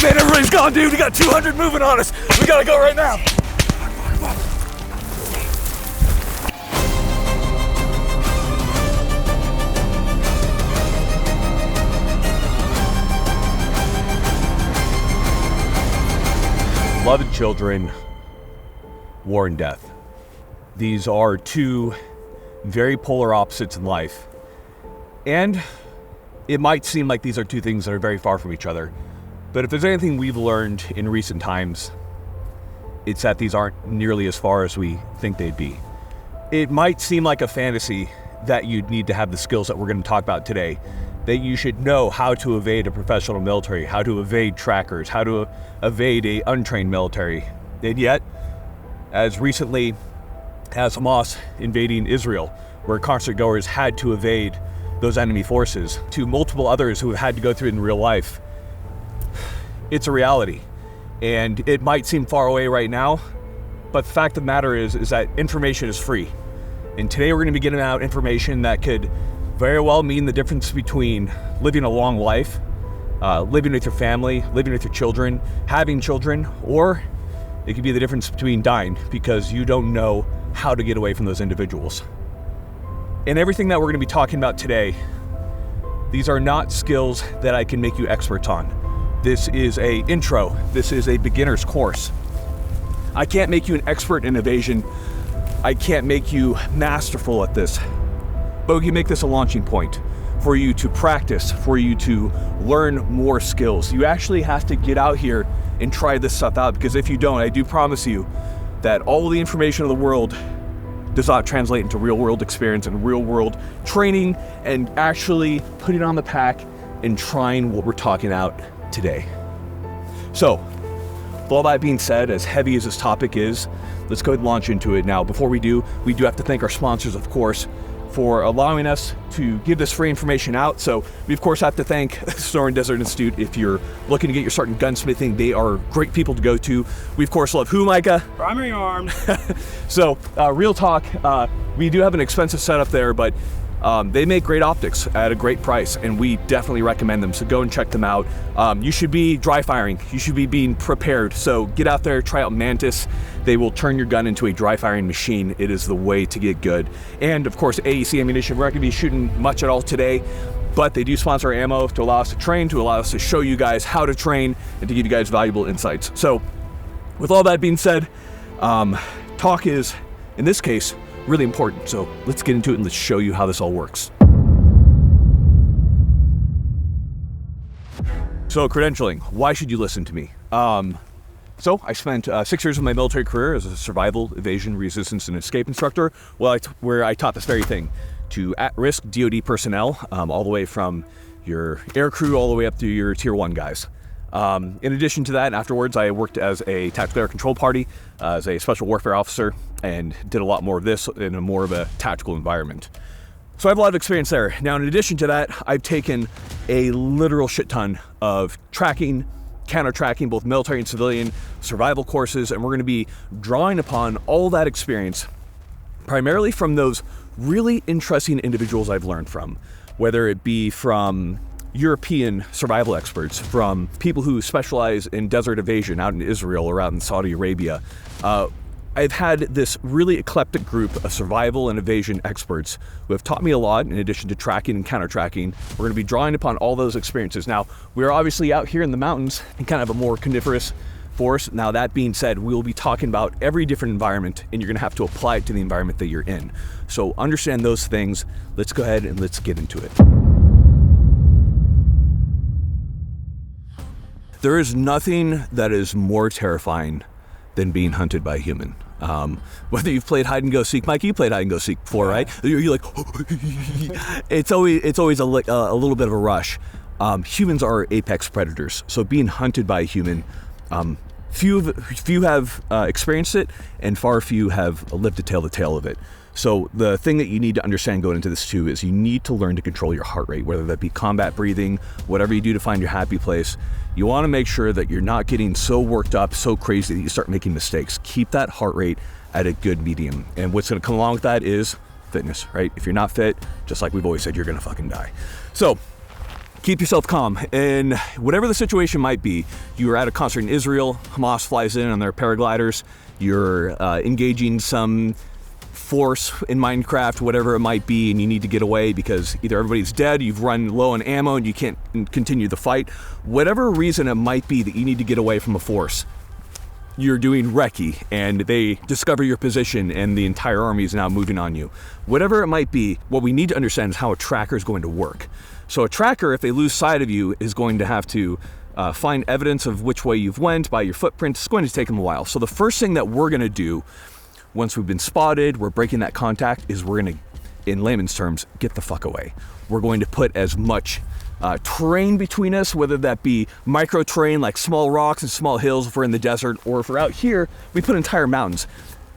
man, everybody's gone, dude. We got 200 moving on us. We gotta go right now. Love and children, war and death. These are two very polar opposites in life. And it might seem like these are two things that are very far from each other. But if there's anything we've learned in recent times, it's that these aren't nearly as far as we think they'd be. It might seem like a fantasy that you'd need to have the skills that we're going to talk about today, that you should know how to evade a professional military, how to evade trackers, how to evade a untrained military. And yet, as recently as Hamas invading Israel, where concert goers had to evade those enemy forces, to multiple others who have had to go through it in real life, it's a reality. And it might seem far away right now, but the fact of the matter is that information is free. And today we're going to be getting out information that could very well mean the difference between living a long life, living with your family, living with your children, having children, or it could be the difference between dying because you don't know how to get away from those individuals. And everything that we're going to be talking about today, these are not skills that I can make you experts on. This is an intro. This is a beginner's course. I can't make you an expert in evasion. I can't make you masterful at this. But we can make this a launching point for you to practice, for you to learn more skills. You actually have to get out here and try this stuff out, because if you don't, I do promise you that all the information of the world does not translate into real world experience and real world training and actually putting on the pack and trying what we're talking about today. So, with all that being said, as heavy as this topic is, let's go ahead and launch into it. Now, before we do have to thank our sponsors, of course, for allowing us to give this free information out. So we of course have to thank Sonoran Desert Institute. If you're looking to get your start in gunsmithing, they are great people to go to. We of course love who, Micah? Primary Arms. So real talk, we do have an expensive setup there, but they make great optics at a great price, and we definitely recommend them. So go and check them out. You should be dry firing. You should be being prepared. So get out there, try out Mantis. They will turn your gun into a dry firing machine. It is the way to get good. And of course, AEC ammunition. We're not gonna be shooting much at all today, but they do sponsor our ammo to allow us to train, to allow us to show you guys how to train, and to give you guys valuable insights. So with all that being said, talk is, in this case, really important. So let's get into it and let's show you how this all works. So credentialing, why should you listen to me? So I spent 6 years of my military career as a survival, evasion, resistance, and escape instructor, where I taught this very thing to at-risk DoD personnel, all the way from your air crew all the way up to your tier 1 guys. In addition to that, afterwards, I worked as a tactical air control party, as a special warfare officer, and did a lot more of this in a more of a tactical environment. So I have a lot of experience there. Now, in addition to that, I've taken a literal shit ton of tracking, counter-tracking, both military and civilian survival courses, and we're going to be drawing upon all that experience, primarily from those really interesting individuals I've learned from, whether it be from European survival experts, from people who specialize in desert evasion out in Israel or out in Saudi Arabia. I've had this really eclectic group of survival and evasion experts who have taught me a lot in addition to tracking and counter-tracking. We're going to be drawing upon all those experiences. Now, we're obviously out here in the mountains in kind of a more coniferous forest. Now, that being said, we'll be talking about every different environment, and you're going to have to apply it to the environment that you're in. So understand those things. Let's go ahead and let's get into it. There is nothing that is more terrifying than being hunted by a human. Whether you've played hide and go seek, Mike, you played hide and go seek before, right? You're like, it's always a little bit of a rush. Humans are apex predators, so being hunted by a human, few have experienced it, and far few have lived to tell the tale of it. So the thing that you need to understand going into this too is you need to learn to control your heart rate, whether that be combat breathing, whatever you do to find your happy place. You want to make sure that you're not getting so worked up, so crazy that you start making mistakes. Keep that heart rate at a good medium. And what's going to come along with that is fitness, right? If you're not fit, just like we've always said, you're going to fucking die. So Keep yourself calm. And whatever the situation might be, you're at a concert in Israel, Hamas flies in on their paragliders, you're engaging some force in Minecraft, whatever it might be, and you need to get away because either everybody's dead, you've run low on ammo, and you can't continue the fight. Whatever reason it might be that you need to get away from a force, you're doing recce, and they discover your position, and the entire army is now moving on you. Whatever it might be, what we need to understand is how a tracker is going to work. So a tracker, if they lose sight of you, is going to have to find evidence of which way you've went by your footprint. It's going to take them a while. So the first thing that we're going to do once we've been spotted, we're breaking that contact, is we're going to, in layman's terms, get the fuck away. We're going to put as much terrain between us, whether that be micro terrain like small rocks and small hills if we're in the desert, or if we're out here, we put entire mountains.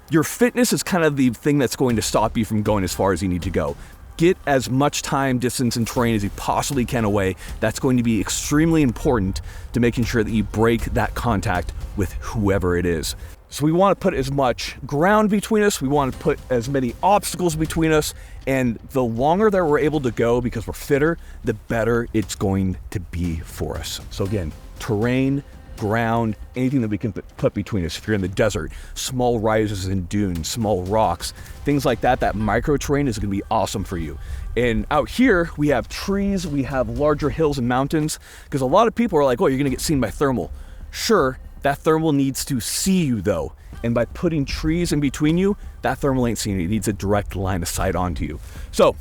Your fitness is kind of the thing that's going to stop you from going as far as you need to go. Get as much time, distance, and terrain as you possibly can away. That's going to be extremely important to making sure that you break that contact with whoever it is. So we want to put as much ground between us, we want to put as many obstacles between us, and the longer that we're able to go because we're fitter, the better it's going to be for us. So again, terrain, ground, anything that we can put between us. If you're in the desert, small rises and dunes, small rocks, things like that, that micro terrain is going to be awesome for you. And out here, we have trees, we have larger hills and mountains, because a lot of people are like, oh, you're going to get seen by thermal. Sure, that thermal needs to see you though. And by putting trees in between you, that thermal ain't seeing you. It needs a direct line of sight onto you. So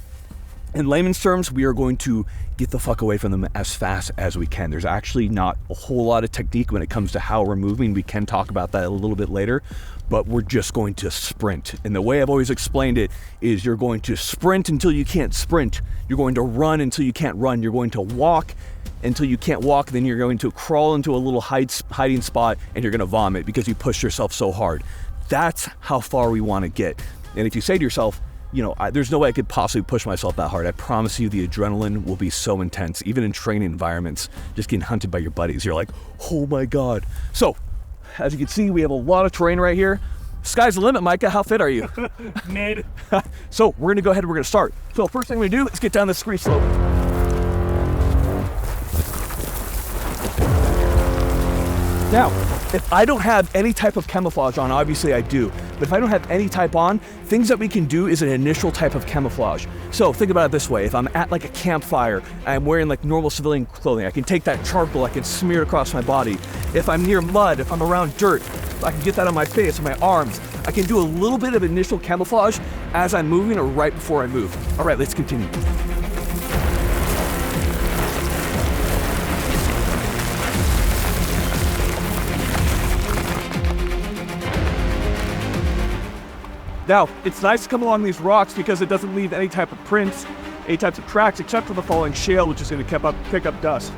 in layman's terms, we are going to get the fuck away from them as fast as we can. There's actually not a whole lot of technique when it comes to how we're moving. We can talk about that a little bit later, but we're just going to sprint. And the way I've always explained it is you're going to sprint until you can't sprint. You're going to run until you can't run. You're going to walk until you can't walk. Then you're going to crawl into a little hiding spot, and you're going to vomit because you pushed yourself so hard. That's how far we want to get. And if you say to yourself, you know, there's no way I could possibly push myself that hard, I promise you the adrenaline will be so intense, even in training environments, just getting hunted by your buddies. You're like, oh my God. So, as you can see, we have a lot of terrain right here. Sky's the limit, Micah. How fit are you? Mid. So, we're gonna go ahead and we're gonna start. So, first thing we're gonna do is get down this scree slope. Now, if I don't have any type of camouflage on, obviously I do, but if I don't have any type on, things that we can do is an initial type of camouflage. So think about it this way. If I'm at like a campfire, I'm wearing like normal civilian clothing, I can take that charcoal, I can smear it across my body. If I'm near mud, if I'm around dirt, I can get that on my face, on my arms. I can do a little bit of initial camouflage as I'm moving or right before I move. All right, let's continue. Now, it's nice to come along these rocks because it doesn't leave any type of prints, any types of tracks, except for the falling shale, which is going to pick up dust.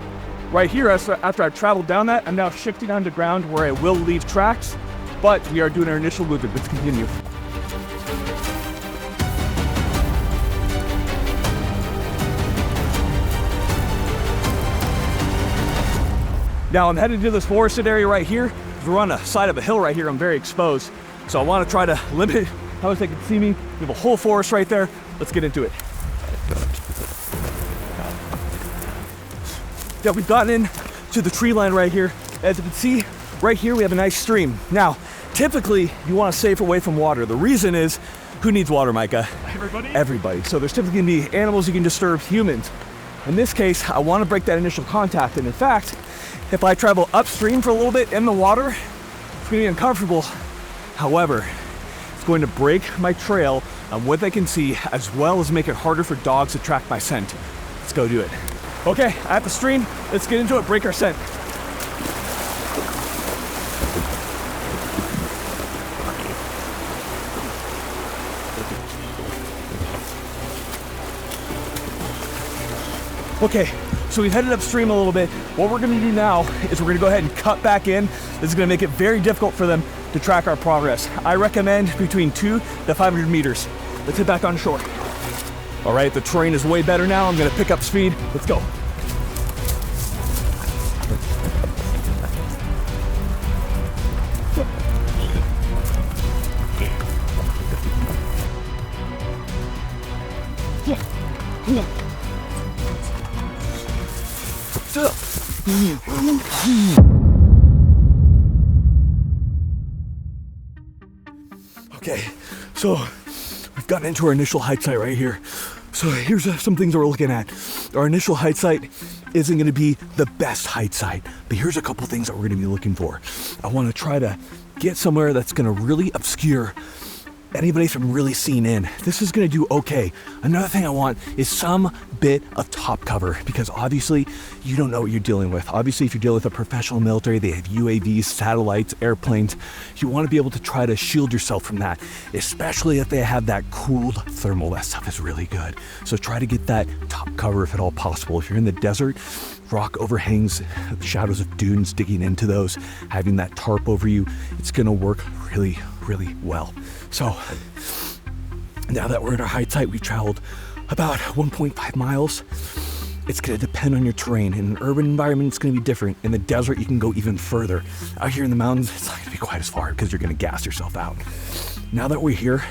Right here, after I've traveled down that, I'm now shifting onto ground where I will leave tracks, but we are doing our initial movement. Let's continue. Now, I'm headed to this forested area right here. We're on the side of a hill right here. I'm very exposed, so I want to try to limit how much they can see me. We have a whole forest right there. Let's get into it. Yeah, we've gotten in to the tree line right here. As you can see, right here we have a nice stream. Now, typically you want to stay away from water. The reason is, who needs water, Micah? Everybody? Everybody. So there's typically going to be animals you can disturb, humans. In this case, I want to break that initial contact. And in fact, if I travel upstream for a little bit in the water, it's going to be uncomfortable. However, it's going to break my trail on what they can see, as well as make it harder for dogs to track my scent. Let's go do it. Okay, at the stream, let's get into it, break our scent. Okay, so we've headed upstream a little bit. What we're gonna do now is we're gonna go ahead and cut back in. This is gonna make it very difficult for them to track our progress. I recommend between 200 to 500 meters. Let's head back on shore. All right, the terrain is way better now. I'm gonna pick up speed. Let's go. up. Okay, so we've gotten into our initial HideSite right here. So here's some things that we're looking at. Our initial HideSite isn't going to be the best HideSite, but here's a couple things that we're going to be looking for. I want to try to get somewhere that's going to really obscure anybody from really seeing in. This is going to do okay. Another thing I want is some bit of top cover, because obviously you don't know what you're dealing with. Obviously, if you're dealing with a professional military, they have UAVs, satellites, airplanes. You want to be able to try to shield yourself from that, especially if they have that cooled thermal. That stuff is really good. So try to get that top cover if at all possible. If you're in the desert, rock overhangs, shadows of dunes digging into those, having that tarp over you, it's going to work really, really well. So now that we're at our HideSite, we've traveled about 1.5 miles. It's going to depend on your terrain. In an urban environment, it's going to be different. In the desert, you can go even further. Out here in the mountains, it's not going to be quite as far because you're going to gas yourself out. Now that we're here,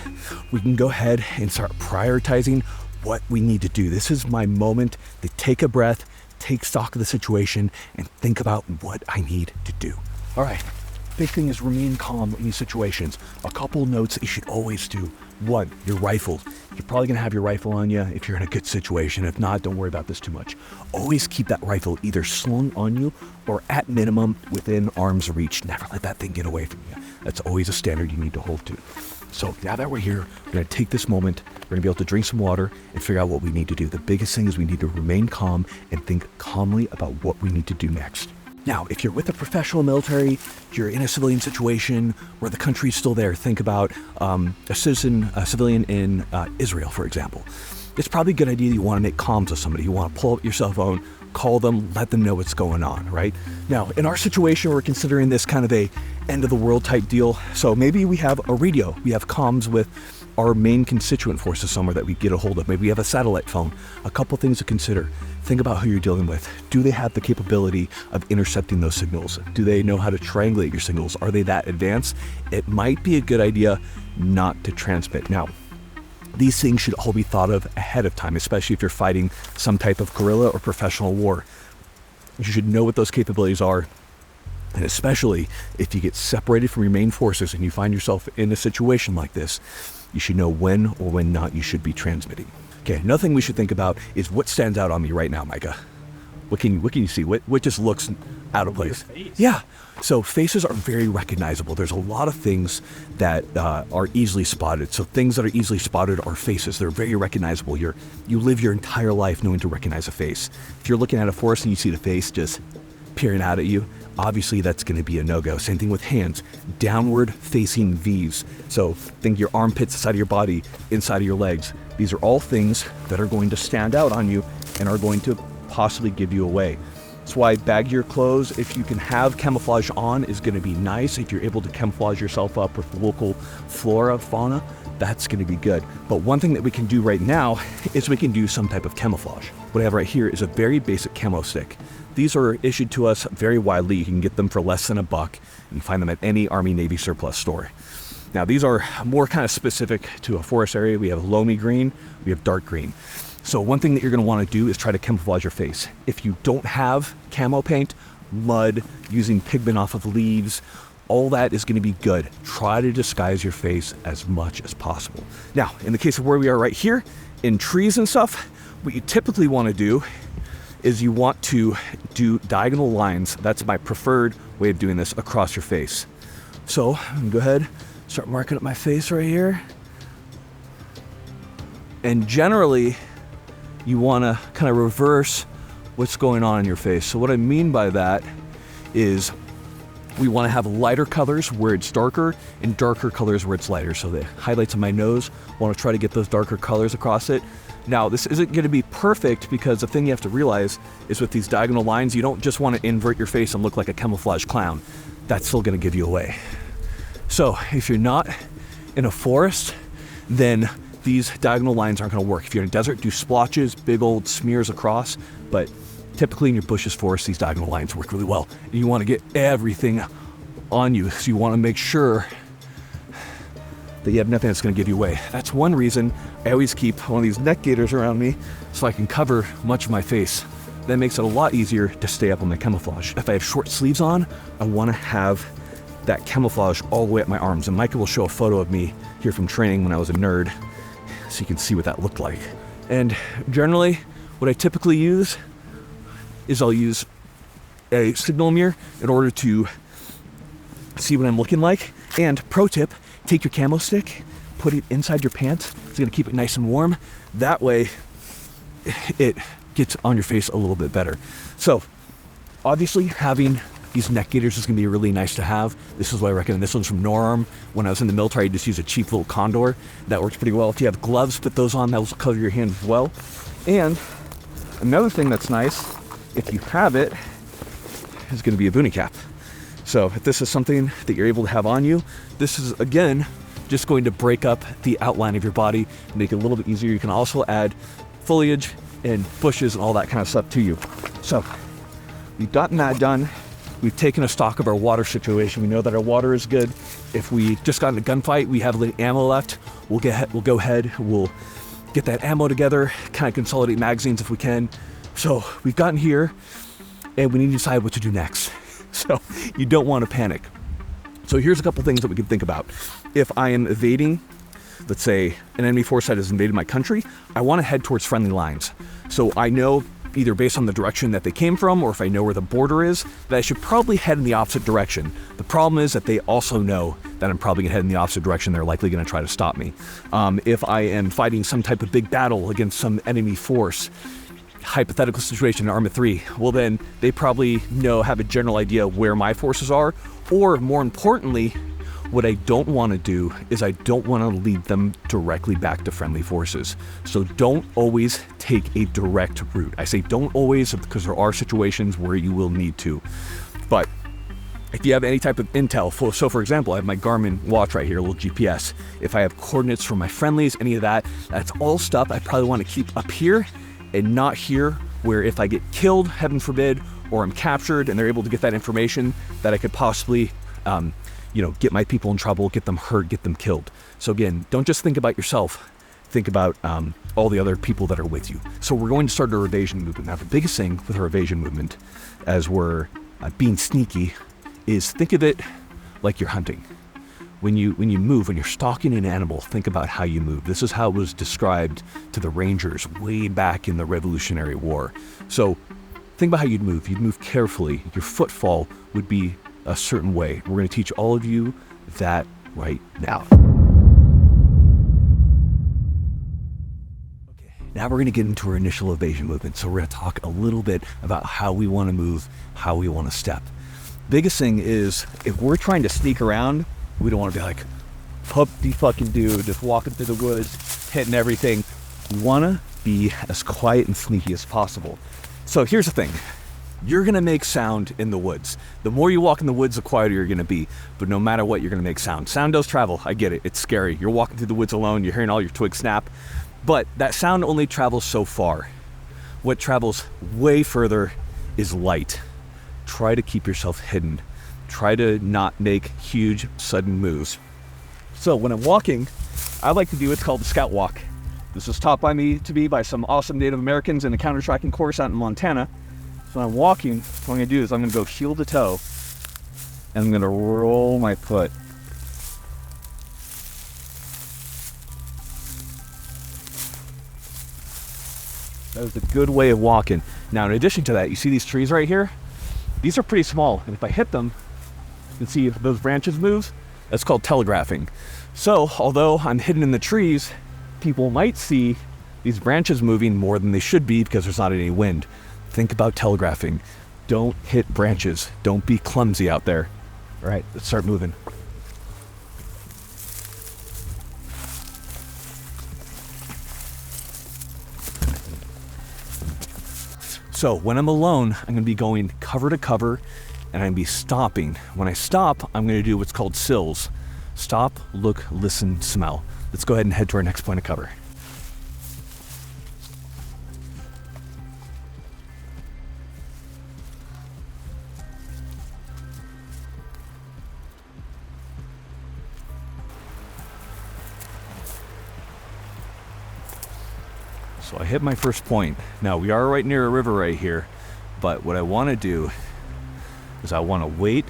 we can go ahead and start prioritizing what we need to do. This is my moment to take a breath, take stock of the situation, and think about what I need to do. All right. Big thing is remain calm in these situations. A couple notes that you should always do. One, you're rifled. You're probably gonna have your rifle on you if you're in a good situation. If not, don't worry about this too much. Always keep that rifle either slung on you or at minimum within arm's reach. Never let that thing get away from you. That's always a standard you need to hold to. So now that we're here, we're gonna take this moment, we're gonna be able to drink some water and figure out what we need to do. The biggest thing is we need to remain calm and think calmly about what we need to do next. Now, if you're with a professional military, you're in a civilian situation where the country's still there. Think about a civilian in Israel, for example. It's probably a good idea that you want to make comms with somebody. You want to pull up your cell phone, call them, let them know what's going on, right? Now, in our situation, we're considering this kind of a end of the world type deal. So maybe we have a radio. We have comms with our main constituent forces somewhere that we get a hold of. Maybe we have a satellite phone. A couple things to consider. Think about who you're dealing with. Do they have the capability of intercepting those signals? Do they know how to triangulate your signals? Are they that advanced? It might be a good idea not to transmit. Now, these things should all be thought of ahead of time, especially if you're fighting some type of guerrilla or professional war. You should know what those capabilities are. And especially if you get separated from your main forces and you find yourself in a situation like this, you should know when or when not you should be transmitting. Okay, another thing we should think about is what stands out on me right now, Micah. What can you see? What just looks out of place? Yeah. So faces are very recognizable. There's a lot of things that are easily spotted. So things that are easily spotted are faces. They're very recognizable. You live your entire life knowing to recognize a face. If you're looking at a forest and you see the face just peering out at you, obviously that's going to be a no-go. Same thing with hands, downward facing V's. So think your armpits, the side of your body, inside of your legs. These are all things that are going to stand out on you and are going to possibly give you away. That's why baggier clothes, if you can have camouflage on, is going to be nice. If you're able to camouflage yourself up with local flora, fauna, that's going to be good. But one thing that we can do right now is we can do some type of camouflage. What I have right here is a very basic camo stick. These are issued to us very widely. You can get them for less than $1. You can find them at any Army Navy surplus store. Now these are more kind of specific to a forest area. We have loamy green, we have dark green. So one thing that you're going to want to do is try to camouflage your face. If you don't have camo paint, mud, using pigment off of leaves, all that is going to be good. Try to disguise your face as much as possible. Now, in the case of where we are right here, in trees and stuff, what you typically want to do is you want to do diagonal lines. That's my preferred way of doing this across your face. So I'm going to go ahead, start marking up my face right here. And generally, you want to kind of reverse what's going on in your face. So what I mean by that is we want to have lighter colors where it's darker and darker colors where it's lighter. So the highlights of my nose, I want to try to get those darker colors across it. Now, this isn't going to be perfect because the thing you have to realize is with these diagonal lines, you don't just want to invert your face and look like a camouflage clown. That's still going to give you away. So if you're not in a forest, then these diagonal lines aren't going to work. If you're in a desert, do splotches, big old smears across, but typically in your bushes, forests, these diagonal lines work really well. And you want to get everything on you, so you want to make sure that you have nothing that's going to give you away. That's one reason I always keep one of these neck gaiters around me so I can cover much of my face that makes it a lot easier to stay up on my camouflage. If I have short sleeves on, I want to have that camouflage all the way up my arms. And Micah will show a photo of me here from training when I was a nerd, so you can see what that looked like. And generally, what I typically use is I'll use a signal mirror in order to see what I'm looking like. And pro tip, take your camo stick, put it inside your pants. It's gonna keep it nice and warm. That way, it gets on your face a little bit better. So, obviously, having these neck gaiters is gonna be really nice to have. This is what I recommend. This one's from Norarm. When I was in the military, I just used a cheap little Condor. That works pretty well. If you have gloves, put those on. That will cover your hand as well. And another thing that's nice, if you have it, is gonna be a boonie cap. So if this is something that you're able to have on you, this is, again, just going to break up the outline of your body, make it a little bit easier. You can also add foliage and bushes and all that kind of stuff to you. So we've gotten that done. We've taken a stock of our water situation. We know that our water is good. If we just got in a gunfight, we have a little ammo left, we'll go ahead, we'll get that ammo together, kind of consolidate magazines if we can. So we've gotten here, and we need to decide what to do next. So you don't want to panic. So here's a couple things that we can think about. If I am evading, let's say an enemy force that has invaded my country, I want to head towards friendly lines. So I know, either based on the direction that they came from, or if I know where the border is, that I should probably head in the opposite direction. The problem is that they also know that I'm probably gonna head in the opposite direction. They're likely gonna try to stop me. If I am fighting some type of big battle against some enemy force, hypothetical situation in Arma 3, well then they probably have a general idea where my forces are, or more importantly, what I don't want to do is I don't want to lead them directly back to friendly forces. So don't always take a direct route. I say don't always because there are situations where you will need to. But if you have any type of intel, so for example, I have my Garmin watch right here, a little GPS. If I have coordinates from my friendlies, any of that, that's all stuff I probably want to keep up here and not here, where if I get killed, heaven forbid, or I'm captured and they're able to get that information, that I could possibly get my people in trouble, get them hurt, get them killed. So again, don't just think about yourself, think about all the other people that are with you. So we're going to start our evasion movement. Now the biggest thing with our evasion movement, as we're being sneaky, is think of it like you're hunting. When you move, when you're stalking an animal, think about how you move. This is how it was described to the Rangers way back in the Revolutionary War. So think about how you'd move. You'd move carefully. Your footfall would be a certain way. We're going to teach all of you that right now. Okay, now we're going to get into our initial evasion movement. So we're going to talk a little bit about how we want to move, how we want to step. Biggest thing is, if we're trying to sneak around, we don't want to be like, puppy fucking dude, just walking through the woods, hitting everything. We want to be as quiet and sneaky as possible. So here's the thing. You're going to make sound in the woods. The more you walk in the woods, the quieter you're going to be. But no matter what, you're going to make sound. Sound does travel. I get it. It's scary. You're walking through the woods alone. You're hearing all your twigs snap. But that sound only travels so far. What travels way further is light. Try to keep yourself hidden. Try to not make huge, sudden moves. So when I'm walking, I like to do what's called the scout walk. This was taught by me by some awesome Native Americans in a countertracking course out in Montana. So when I'm walking, what I'm going to do is I'm going to go heel to toe, and I'm going to roll my foot. That was a good way of walking. Now, in addition to that, you see these trees right here? These are pretty small, and if I hit them, you can see if those branches move. That's called telegraphing. So, although I'm hidden in the trees, people might see these branches moving more than they should be because there's not any wind. Think about telegraphing. Don't hit branches. Don't be clumsy out there. All right, let's start moving. So when I'm alone, I'm going to be going cover to cover, and I'm going to be stopping. When I stop, I'm going to do what's called sills. Stop, look, listen, smell. Let's go ahead and head to our next point of cover. So I hit my first point. Now we are right near a river right here. But what I want to do is I want to wait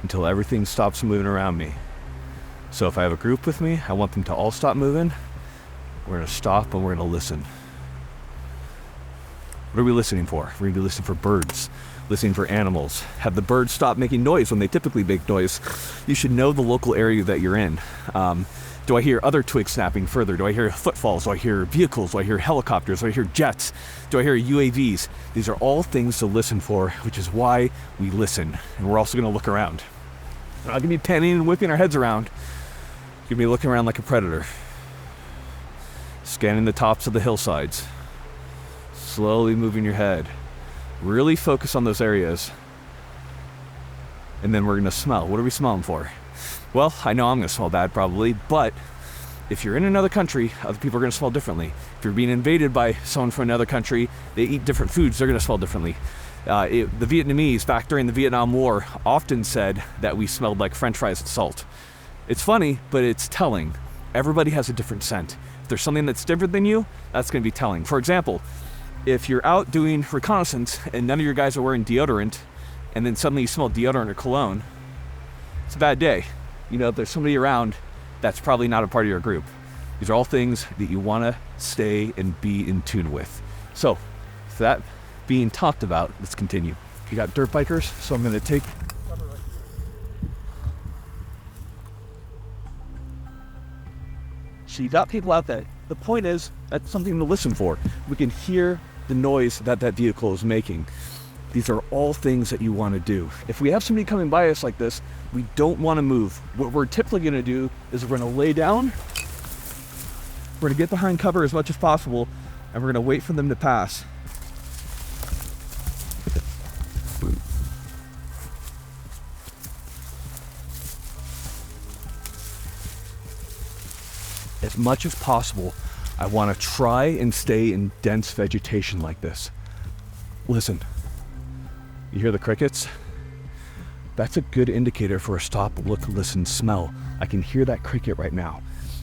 until everything stops moving around me. So if I have a group with me, I want them to all stop moving. We're going to stop and we're going to listen. What are we listening for? We're going to be listening for birds, listening for animals. Have the birds stop making noise when they typically make noise. You should know the local area that you're in. Do I hear other twigs snapping further? Do I hear footfalls? Do I hear vehicles? Do I hear helicopters? Do I hear jets? Do I hear UAVs? These are all things to listen for, which is why we listen. And we're also going to look around. We're not going to be panning and whipping our heads around. You're going to be looking around like a predator. Scanning the tops of the hillsides. Slowly moving your head. Really focus on those areas. And then we're going to smell. What are we smelling for? Well, I know I'm going to smell bad probably, but if you're in another country, other people are going to smell differently. If you're being invaded by someone from another country, they eat different foods, they're going to smell differently. The Vietnamese, back during the Vietnam War, often said that we smelled like French fries and salt. It's funny, but it's telling. Everybody has a different scent. If there's something that's different than you, that's going to be telling. For example, if you're out doing reconnaissance and none of your guys are wearing deodorant, and then suddenly you smell deodorant or cologne, it's a bad day. You know, if there's somebody around, that's probably not a part of your group. These are all things that you want to stay and be in tune with. So, with that being talked about, let's continue. You got dirt bikers, so I'm going to take... So you got people out there. The point is, that's something to listen for. We can hear the noise that that vehicle is making. These are all things that you want to do. If we have somebody coming by us like this, we don't want to move. What we're typically going to do is we're going to lay down, we're going to get behind cover as much as possible, and we're going to wait for them to pass. As much as possible, I want to try and stay in dense vegetation like this. Listen. You hear the crickets? That's a good indicator for a stop, look, listen, smell. I can hear that cricket right now.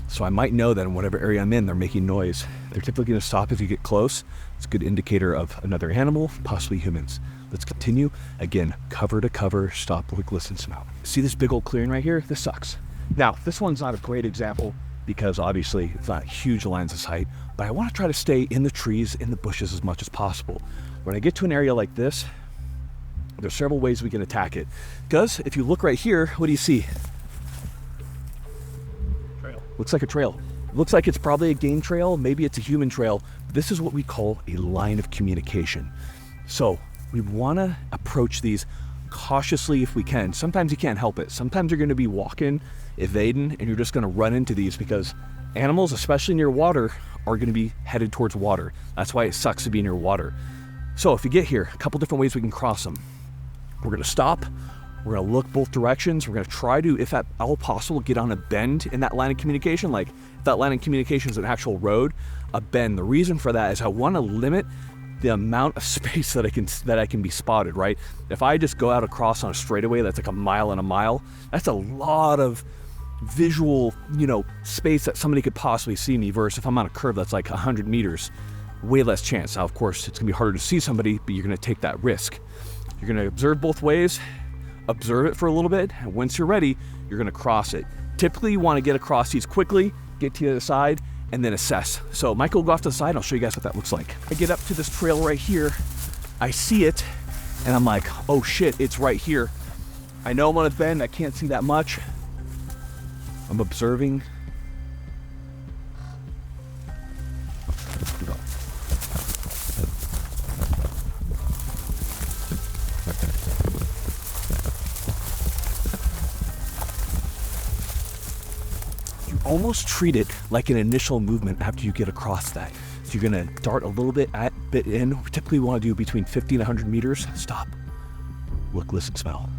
So I might know that in whatever area I'm in, they're making noise. They're typically going to stop if you get close. It's a good indicator of another animal, possibly humans. Let's continue. Again, cover to cover, stop, look, listen, smell. See this big old clearing right here? This sucks. Now, this one's not a great example because obviously it's not huge lines of sight, but I want to try to stay in the trees, in the bushes as much as possible. When I get to an area like this, there's several ways we can attack it. Because if you look right here, what do you see? Trail. Looks like a trail. Looks like it's probably a game trail, maybe it's a human trail. This is what we call a line of communication. So we want to approach these cautiously if we can. Sometimes you can't help it. Sometimes you're going to be walking, evading, and you're just going to run into these because animals, especially near water, are going to be headed towards water. That's why it sucks to be near water. So if you get here, a couple different ways we can cross them. We're going to stop. We're going to look both directions. We're going to try to, if at all possible, get on a bend in that line of communication. Like if that line of communication is an actual road, a bend. The reason for that is I want to limit the amount of space that I can be spotted, right? If I just go out across on a straightaway that's like a mile and a mile, that's a lot of visual, space that somebody could possibly see me versus if I'm on a curve that's like 100 meters, way less chance. Now, of course, it's going to be harder to see somebody, but you're going to take that risk. You're going to observe both ways, observe it for a little bit, and once you're ready, you're going to cross it. Typically, you want to get across these quickly, get to the other side, and then assess. So Michael will go off to the side, and I'll show you guys what that looks like. I get up to this trail right here, I see it, and I'm like, oh shit, it's right here. I know I'm on a bend, I can't see that much. I'm observing. Almost treat it like an initial movement after you get across that. So you're gonna dart a little bit in. We typically want to do between 50 and 100 meters. Stop. Look, listen, smell.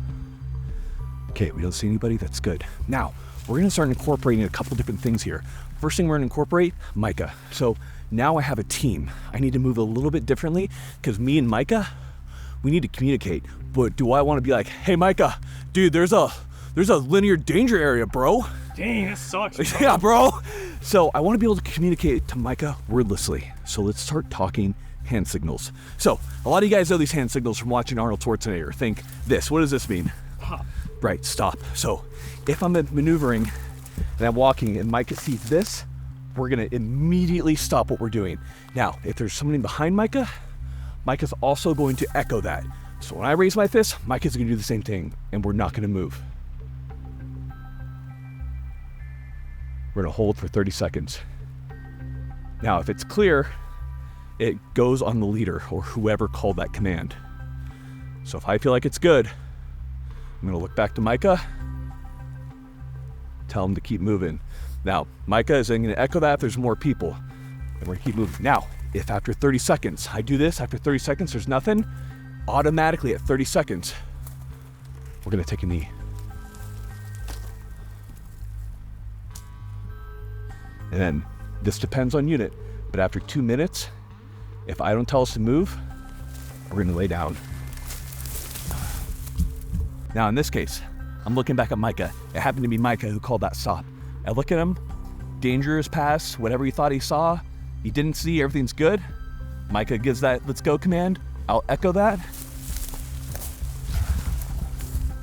Okay, we don't see anybody. That's good. Now, we're gonna start incorporating a couple different things here. First thing we're gonna incorporate, Micah. So now I have a team. I need to move a little bit differently because me and Micah, we need to communicate. But do I want to be like, hey Micah, dude, there's a linear danger area, bro. Dang, that sucks, bro. Yeah, bro. So I want to be able to communicate to Micah wordlessly. So let's start talking hand signals. So a lot of you guys know these hand signals from watching Arnold Schwarzenegger. Think this, what does this mean? Right, stop. So if I'm maneuvering and I'm walking and Micah sees this, we're gonna immediately stop what we're doing. Now, if there's somebody behind Micah, Micah's also going to echo that. So when I raise my fist, Micah's gonna do the same thing, and we're not gonna move. We're gonna hold for 30 seconds. Now, if it's clear, it goes on the leader or whoever called that command. So if I feel like it's good, I'm gonna look back to Micah, tell him to keep moving. Now, Micah is then gonna echo that if there's more people, and we're gonna keep moving. Now, if after 30 seconds, I do this, after 30 seconds, there's nothing, automatically at 30 seconds, we're gonna take a knee. And then, this depends on unit, but after 2 minutes, if I don't tell us to move, we're gonna lay down. Now in this case, I'm looking back at Micah. It happened to be Micah who called that stop. I look at him, danger is past, whatever he thought he saw, he didn't see, everything's good. Micah gives that let's go command, I'll echo that.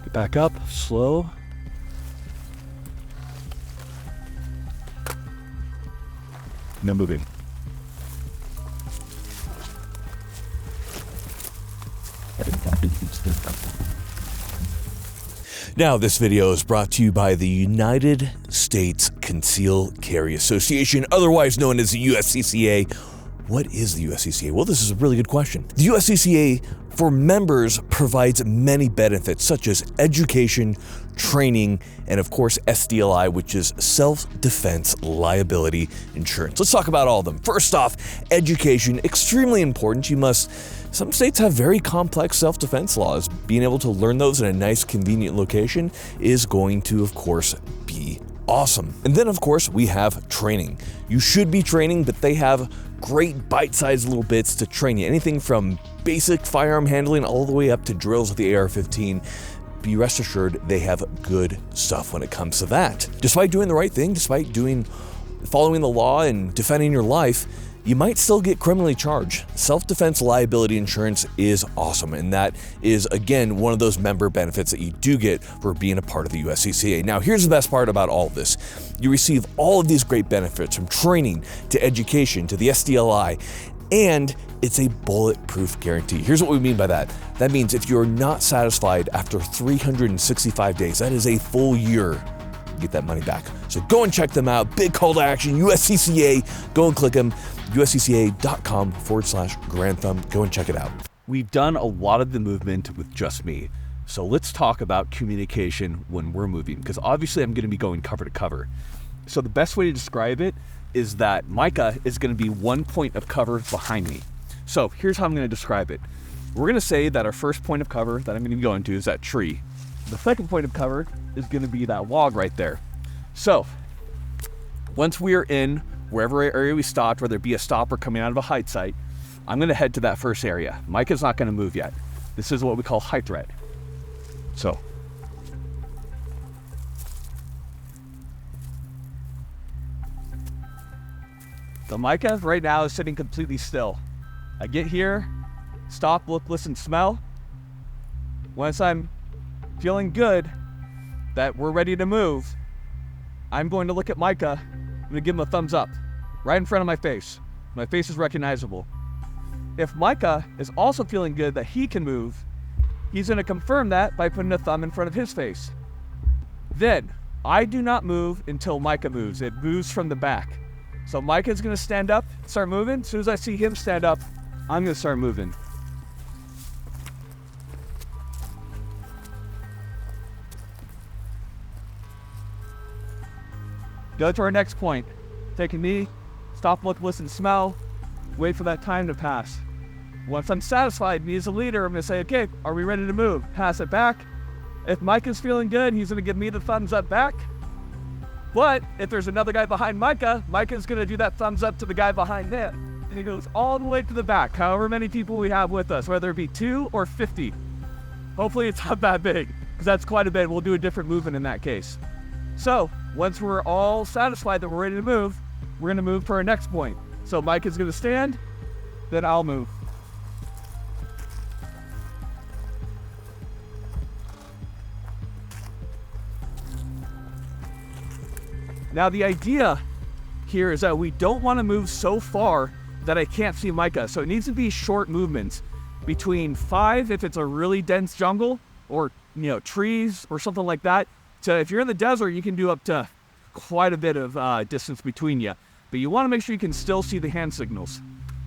Get back up, slow. No moving. Now, this video is brought to you by the United States Concealed Carry Association, otherwise known as the USCCA. What is the USCCA? Well, this is a really good question. The USCCA for members provides many benefits such as education, training, and of course SDLI, which is self-defense liability insurance. Let's talk about all of them. First off, education, extremely important. Some states have very complex self-defense laws. Being able to learn those in a nice, convenient location is going to, of course, be awesome. And then, of course, we have training. You should be training, but they have great bite-sized little bits to train you. Anything from basic firearm handling all the way up to drills with the AR-15. Be rest assured they have good stuff when it comes to that. Despite doing the right thing, despite following the law and defending your life, you might still get criminally charged. Self-defense liability insurance is awesome, and that is, again, one of those member benefits that you do get for being a part of the USCCA. Now, here's the best part about all of this. You receive all of these great benefits, from training to education to the SDLI, and it's a bulletproof guarantee. Here's what we mean by that. That means if you're not satisfied after 365 days, that is a full year, get that money back. So go and check them out. Big call to action, USCCA. Go and click them, uscca.com/Grand Thumb. Go and check it out. We've done a lot of the movement with just me. So let's talk about communication when we're moving, because obviously I'm going to be going cover to cover. So the best way to describe it is that Micah is going to be one point of cover behind me. So here's how I'm going to describe it. We're going to say that our first point of cover that I'm going to be going to is that tree. The second point of cover is going to be that log right there. So once we are in wherever area we stopped, whether it be a stop or coming out of a hide site, I'm going to head to that first area. Micah's not going to move yet. This is what we call high threat. So Micah right now is sitting completely still. I get here, stop, look, listen, smell. Once I'm feeling good that we're ready to move, I'm going to look at Micah. I'm going to give him a thumbs up right in front of my face. My face is recognizable. If Micah is also feeling good that he can move, he's going to confirm that by putting a thumb in front of his face. Then I do not move until Micah moves. It moves from the back. So Micah's going to stand up, start moving. As soon as I see him stand up, I'm going to start moving. Go to our next point. Take a knee, stop, look, listen, smell, wait for that time to pass. Once I'm satisfied, me as a leader, I'm going to say, okay, are we ready to move? Pass it back. If Micah's feeling good, he's going to give me the thumbs up back. But if there's another guy behind Micah, Micah's going to do that thumbs up to the guy behind him. And he goes all the way to the back, however many people we have with us, whether it be 2 or 50. Hopefully it's not that big, because that's quite a bit. We'll do a different movement in that case. So once we're all satisfied that we're ready to move, we're going to move to our next point. So Micah's going to stand, then I'll move. Now the idea here is that we don't want to move so far that I can't see mica. So it needs to be short movements, between 5 if it's a really dense jungle, or trees or something like that. So if you're in the desert, you can do up to quite a bit of distance between you, but you want to make sure you can still see the hand signals.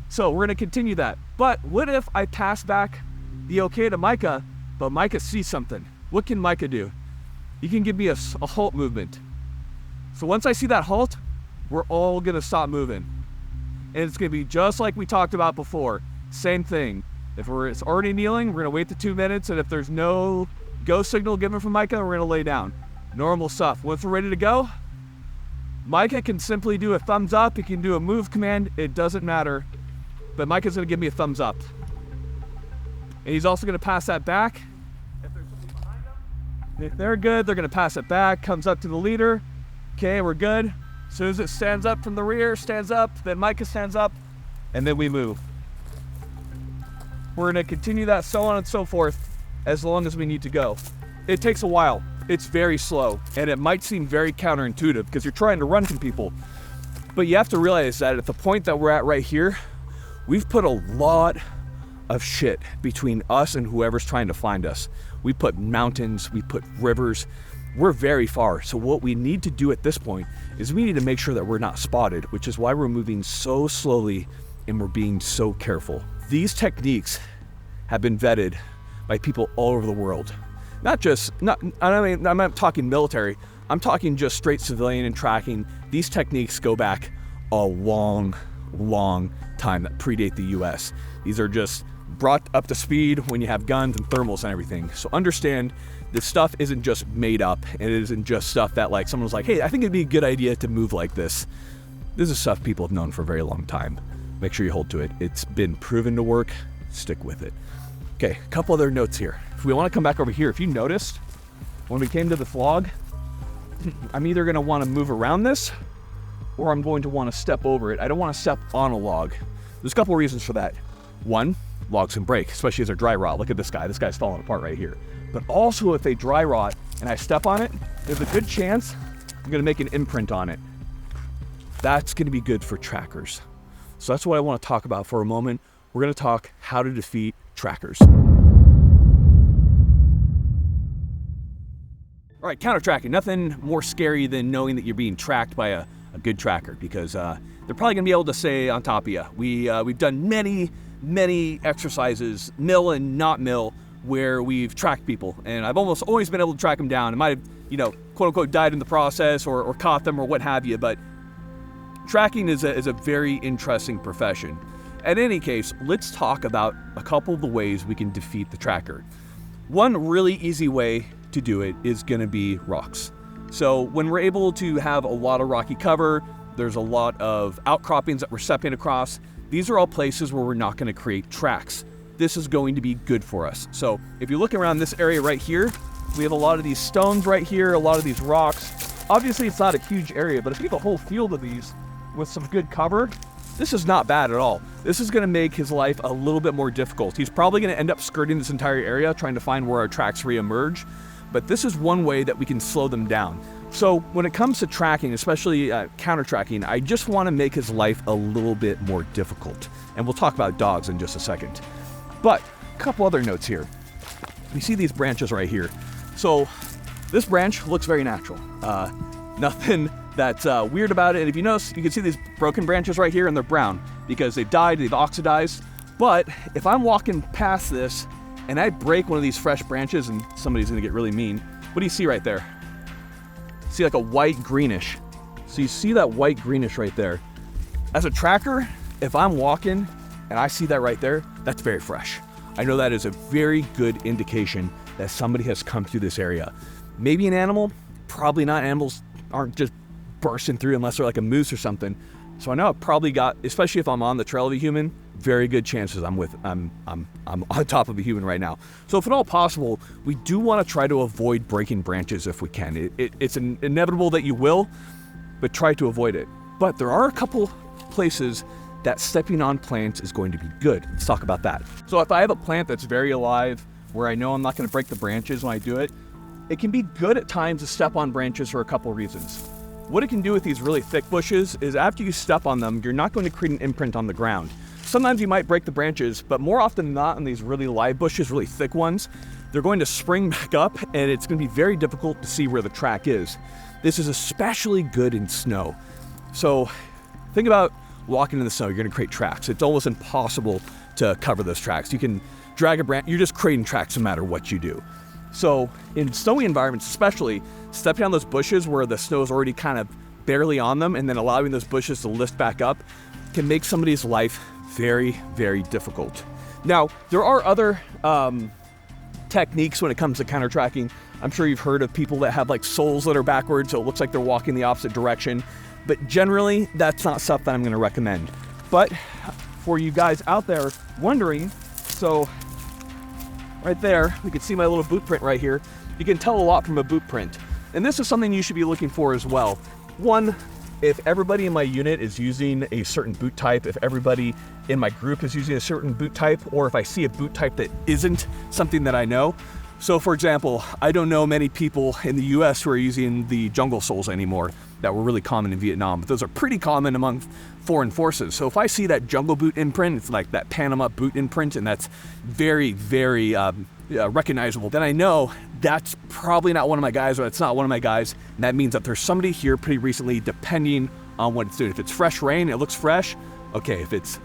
So we're going to continue that. But what if I pass back the okay to Micah, but Micah sees something? What can Micah do? He can give me a halt movement. So once I see that halt, we're all going to stop moving. And it's going to be just like we talked about before. Same thing. If it's already kneeling, we're going to wait the 2 minutes, and if there's no go signal given from Micah, we're going to lay down. Normal stuff. Once we're ready to go, Micah can simply do a thumbs up. He can do a move command. It doesn't matter. But Micah's going to give me a thumbs up. And he's also going to pass that back. If there's something behind them, if they're good, they're going to pass it back. Comes up to the leader. Okay, we're good. As soon as it stands up from the rear, stands up, then Micah stands up, and then we move. We're going to continue that, so on and so forth, as long as we need to go. It takes a while. It's very slow, and it might seem very counterintuitive because you're trying to run from people. But you have to realize that at the point that we're at right here, we've put a lot of shit between us and whoever's trying to find us. We put mountains, we put rivers. We're very far. So what we need to do at this point is we need to make sure that we're not spotted, which is why we're moving so slowly and we're being so careful. These techniques have been vetted by people all over the world. I'm not talking military, I'm talking just straight civilian and tracking. These techniques go back a long time that predate the US. These are just brought up to speed when you have guns and thermals and everything. So understand, this stuff isn't just made up, and it isn't just stuff that like someone was like, hey, I think it'd be a good idea to move like this. This is stuff people have known for a very long time. Make sure you hold to it. It's been proven to work. Stick with it. Okay, a couple other notes here. If we want to come back over here, if you noticed, when we came to the log, I'm either going to want to move around this, or I'm going to want to step over it. I don't want to step on a log. There's a couple of reasons for that. One, logs can break, especially as they're dry rot. Look at this guy. This guy's falling apart right here. But also, if they dry rot and I step on it, there's a good chance I'm going to make an imprint on it. That's going to be good for trackers. So that's what I want to talk about for a moment. We're going to talk how to defeat trackers. All right, counter-tracking. Nothing more scary than knowing that you're being tracked by a good tracker, because they're probably going to be able to stay on top of you. We've done many exercises, mill and not mill, where we've tracked people, and I've almost always been able to track them down. I might have, quote unquote, died in the process or caught them or what have you, but tracking is a very interesting profession. In any case, let's talk about a couple of the ways we can defeat the tracker. One really easy way to do it is going to be rocks. So when we're able to have a lot of rocky cover, there's a lot of outcroppings that we're stepping across. These are all places where we're not going to create tracks. This is going to be good for us. So if you look around this area right here, we have a lot of these stones right here, a lot of these rocks. Obviously it's not a huge area, but if you have a whole field of these with some good cover, this is not bad at all. This is going to make his life a little bit more difficult. He's probably going to end up skirting this entire area trying to find where our tracks reemerge, but this is one way that we can slow them down. So when it comes to tracking, especially counter-tracking, I just want to make his life a little bit more difficult. And we'll talk about dogs in just a second. But a couple other notes here. We see these branches right here. So this branch looks very natural. Nothing that's weird about it. And if you notice, you can see these broken branches right here, and they're brown because they've died, they've oxidized. But if I'm walking past this and I break one of these fresh branches, and somebody's gonna get really mean, what do you see right there? See like a white greenish. So you see that white greenish right there. As a tracker, if I'm walking and I see that right there, that's very fresh. I know that is a very good indication that somebody has come through this area. Maybe an animal, probably not. Animals aren't just bursting through unless they're like a moose or something. So I know I've probably got, especially if I'm on the trail of a human, very good chances I'm on top of a human right now. So if at all possible, we do want to try to avoid breaking branches if we can. It's inevitable that you will, but try to avoid it. But there are a couple places that stepping on plants is going to be good. Let's talk about that. So if I have a plant that's very alive, where I know I'm not going to break the branches when I do it, it can be good at times to step on branches for a couple reasons. what it can do with these really thick bushes is after you step on them, you're not going to create an imprint on the ground. Sometimes you might break the branches, but more often than not on these really live bushes, really thick ones, they're going to spring back up and it's going to be very difficult to see where the track is. This is especially good in snow. So think about walking in the snow, you're going to create tracks. It's almost impossible to cover those tracks. You can drag a branch, you're just creating tracks no matter what you do. So in snowy environments especially, stepping on those bushes where the snow is already kind of barely on them and then allowing those bushes to lift back up can make somebody's life very, very difficult. Now, there are other techniques when it comes to counter tracking. I'm sure you've heard of people that have like soles that are backwards, so it looks like they're walking the opposite direction. But generally, that's not stuff that I'm gonna recommend. But for you guys out there wondering, so right there, we can see my little boot print right here. You can tell a lot from a boot print. And this is something you should be looking for as well. One, if everybody in my unit is using a certain boot type, if everybody in my group is using a certain boot type, or if I see a boot type that isn't something that I know. So for example, I don't know many people in the US who are using the jungle soles anymore that were really common in Vietnam, but those are pretty common among foreign forces. So if I see that jungle boot imprint, it's like that Panama boot imprint, and that's very, very recognizable, then I know that's probably not one of my guys, or it's not one of my guys, and that means that there's somebody here pretty recently, depending on what it's doing. If it's fresh rain, it looks fresh. Okay, if it's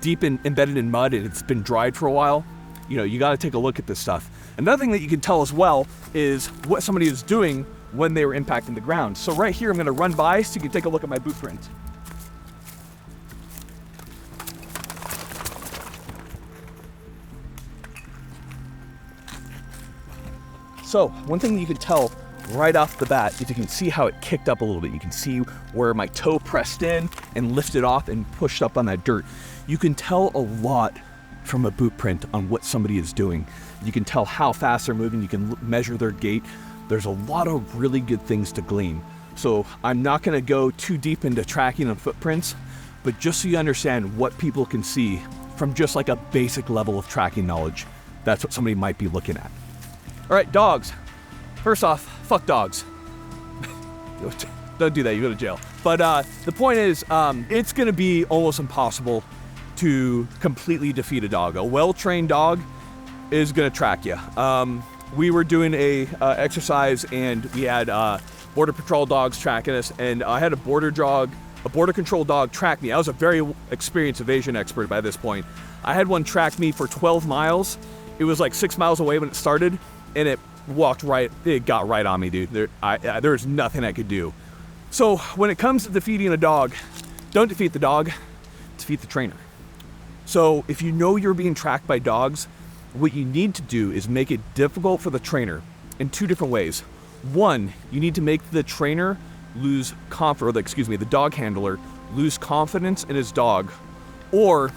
deep embedded in mud and it's been dried for a while, you know, you got to take a look at this stuff. Another thing that you can tell as well is what somebody is doing when they were impacting the ground. So right here, I'm going to run by so you can take a look at my boot print. So one thing you can tell right off the bat is you can see how it kicked up a little bit. You can see where my toe pressed in and lifted off and pushed up on that dirt. You can tell a lot from a boot print on what somebody is doing. You can tell how fast they're moving. You can measure their gait. There's a lot of really good things to glean. So I'm not going to go too deep into tracking on footprints, but just so you understand what people can see from just like a basic level of tracking knowledge, that's what somebody might be looking at. All right, dogs. First off, fuck dogs. Don't do that, you go to jail. But the point is, it's gonna be almost impossible to completely defeat a dog. A well-trained dog is gonna track you. We were doing a exercise and we had border patrol dogs tracking us, and I had a border control dog track me. I was a very experienced evasion expert by this point. I had one track me for 12 miles. It was like 6 miles away when it started, and it got right on me, dude. There's nothing I could do. So when it comes to defeating a dog, don't defeat the dog, defeat the trainer. So if you know you're being tracked by dogs, what you need to do is make it difficult for the trainer in two different ways. One, you need to make the trainer the dog handler lose confidence in his dog, or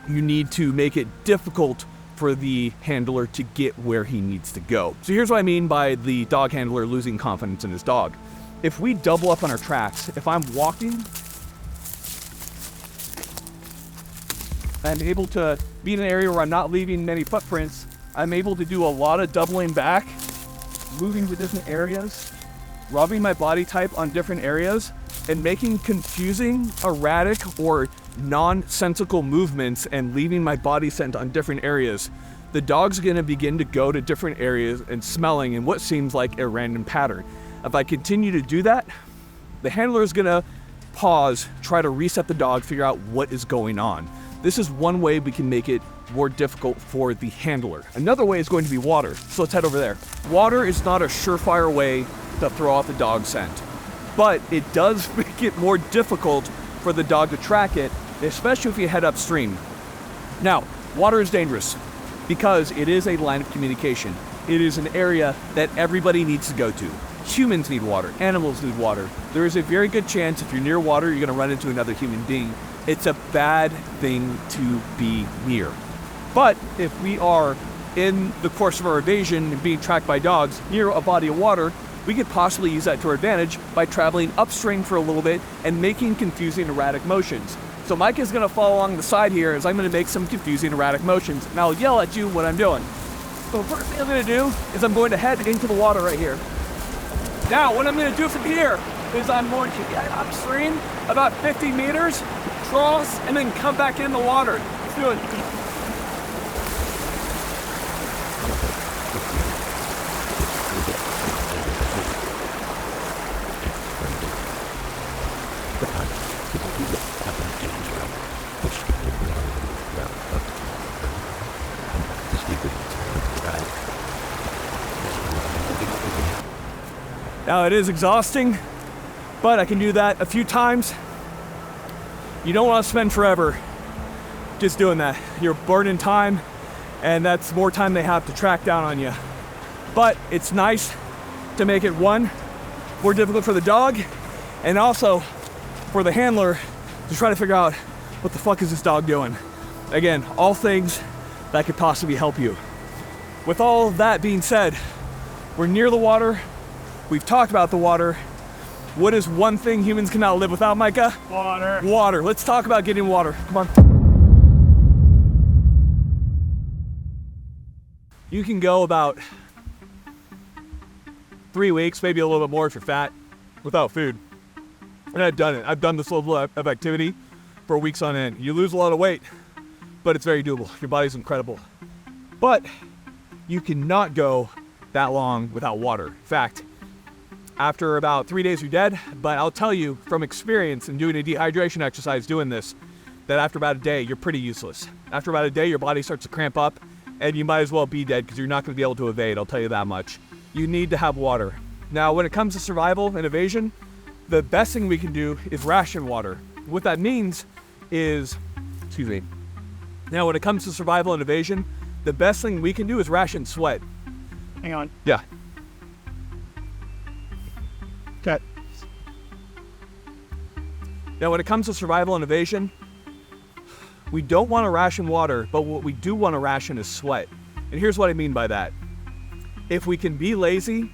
you need to make it difficult for the handler to get where he needs to go. So here's what I mean by the dog handler losing confidence in his dog. If we double up on our tracks, if I'm walking, I'm able to be in an area where I'm not leaving many footprints. I'm able to do a lot of doubling back, moving to different areas, rubbing my body type on different areas, and making confusing, erratic, or nonsensical movements and leaving my body scent on different areas. The dog's gonna begin to go to different areas and smelling in what seems like a random pattern. If I continue to do that, the handler is gonna pause, try to reset the dog, figure out what is going on. This is one way we can make it more difficult for the handler. Another way is going to be water. So let's head over there. Water is not a surefire way to throw off the dog scent, but it does make it more difficult for the dog to track it, especially if you head upstream. Now, water is dangerous because it is a line of communication. It is an area that everybody needs to go to. Humans need water, animals need water. There is a very good chance if you're near water, you're gonna run into another human being. It's a bad thing to be near. But if we are in the course of our evasion and being tracked by dogs near a body of water, we could possibly use that to our advantage by traveling upstream for a little bit and making confusing, erratic motions. So Mike is gonna follow along the side here as I'm gonna make some confusing, erratic motions, and I'll yell at you what I'm doing. So the first thing I'm gonna do is I'm going to head into the water right here. Now, what I'm gonna do from here is I'm going to get upstream about 50 meters, cross, and then come back in the water. Let's do it. Now it is exhausting, but I can do that a few times. You don't want to spend forever just doing that. You're burning time, and that's more time they have to track down on you. But it's nice to make it, one, more difficult for the dog, and also for the handler to try to figure out what the fuck is this dog doing. Again, all things that could possibly help you. With all that being said, we're near the water. We've talked about the water. What is one thing humans cannot live without, Micah? Water. Water. Let's talk about getting water. Come on. You can go about 3 weeks, maybe a little bit more if you're fat, without food. And I've done it. I've done this level of activity for weeks on end. You lose a lot of weight, but it's very doable. Your body's incredible. But you cannot go that long without water. In fact, after about 3 days, you're dead. But I'll tell you from experience and doing a dehydration exercise doing this, that after about a day, you're pretty useless. After about a day, your body starts to cramp up, and you might as well be dead because you're not going to be able to evade, I'll tell you that much. You need to have water. Now, when it comes to survival and evasion, the best thing we can do is ration water. What that means is, now when it comes to survival and evasion, the best thing we can do is ration sweat. Hang on. Yeah. Cut. Now, when it comes to survival and evasion, we don't want to ration water, but what we do want to ration is sweat. And here's what I mean by that. If we can be lazy,